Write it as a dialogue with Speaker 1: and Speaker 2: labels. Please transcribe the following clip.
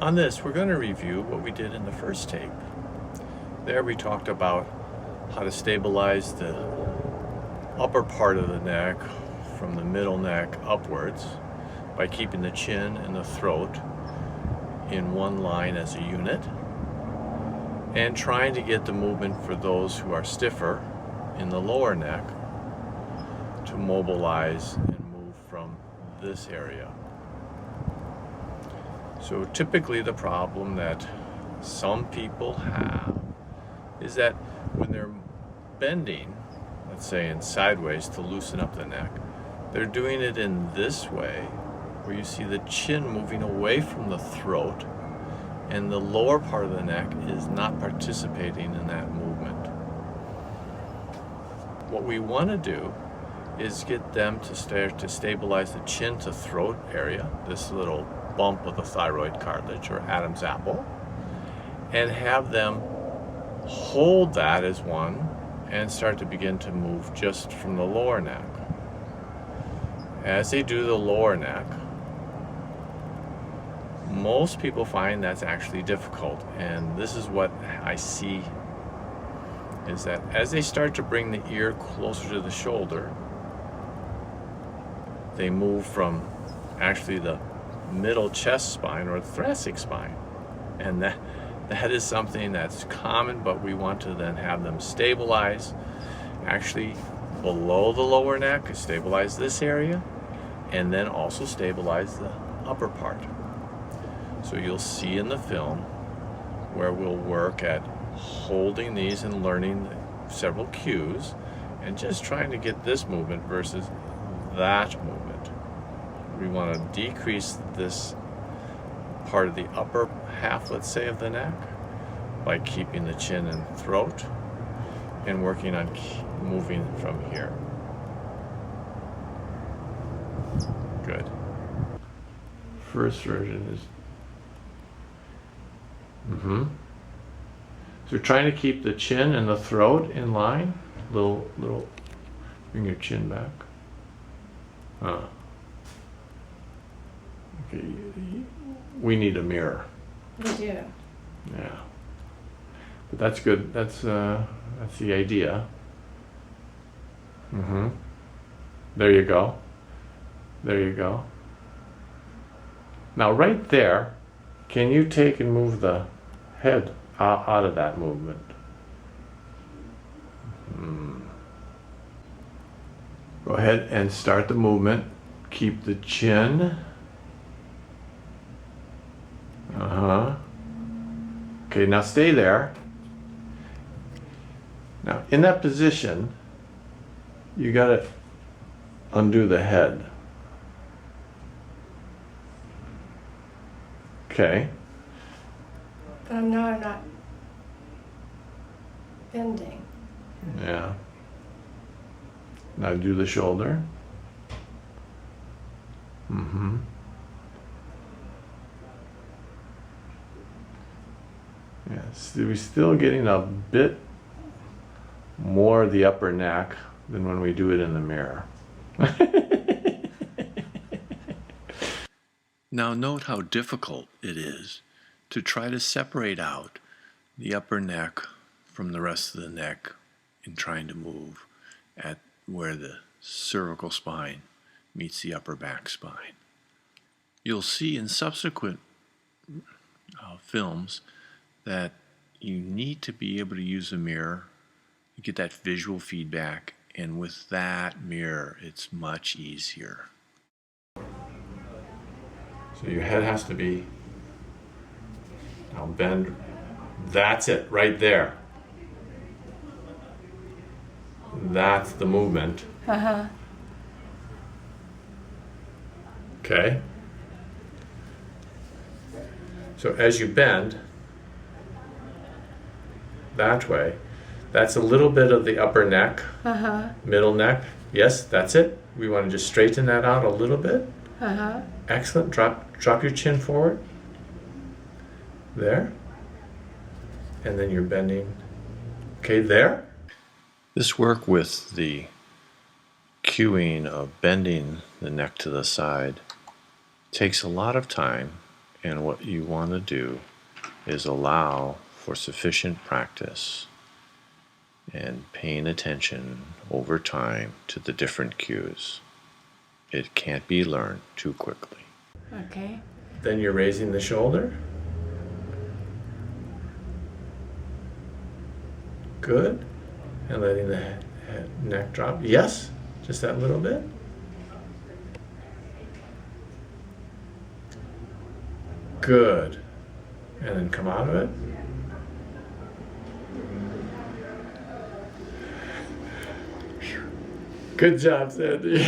Speaker 1: On this, we're going to review what we did in the first tape. There we talked about how to stabilize the upper part of the neck from the middle neck upwards by keeping the chin and the throat in one line as a unit, and trying to get the movement for those who are stiffer in the lower neck to mobilize and move from this area. So typically the problem that some people have is that when they're bending, let's say in sideways to loosen up the neck, they're doing it in this way, where you see the chin moving away from the throat and the lower part of the neck is not participating in that movement. What we want to do is get them to start to stabilize the chin to throat area, this little bump of the thyroid cartilage or Adam's apple, and have them hold that as one and start to begin to move just from the lower neck. As they do the lower neck, most people find that's actually difficult, and this is what I see is that as they start to bring the ear closer to the shoulder, they move from actually the middle chest spine or the thoracic spine, and that is something that's common, but we want to then have them stabilize actually below the lower neck, stabilize this area, and then also stabilize the upper part. So you'll see in the film where we'll work at holding these and learning several cues and just trying to get this movement versus that movement. We want to decrease this part of the upper half, let's say, of the neck by keeping the chin and throat and working on moving from here. Good. First version is So you're trying to keep the chin and the throat in line. Little, bring your chin back. Okay, we need a mirror.
Speaker 2: We do.
Speaker 1: Yeah, but that's good. That's the idea. There you go. There you go. Now right there, can you take and move the head out of that movement? Go ahead and start the movement. Keep the chin. Okay, now stay there. Now in that position, you gotta undo the head. Okay.
Speaker 2: But I'm not bending.
Speaker 1: Yeah. Now do the shoulder. Yes, we're still getting a bit more of the upper neck than when we do it in the mirror. Now note how difficult it is to try to separate out the upper neck from the rest of the neck in trying to move at where the cervical spine meets the upper back spine. You'll see in subsequent films that you need to be able to use a mirror, you get that visual feedback, and with that mirror it's much easier. So your head has to be, now bend, that's it, right there. That's the movement. Okay? So as you bend that way, that's a little bit of the upper neck, middle neck. Yes, that's it. We want to just straighten that out a little bit. Excellent. Drop your chin forward. There. And then you're bending. Okay, there. This work with the cueing of bending the neck to the side takes a lot of time And what you want to do is allow for sufficient practice and paying attention over time to the different cues. It can't be learned too quickly.
Speaker 2: Okay.
Speaker 1: Then you're raising the shoulder. Good. And letting the neck drop. Yes, just that little bit. Good. And then come out of it. Good job, Sandy.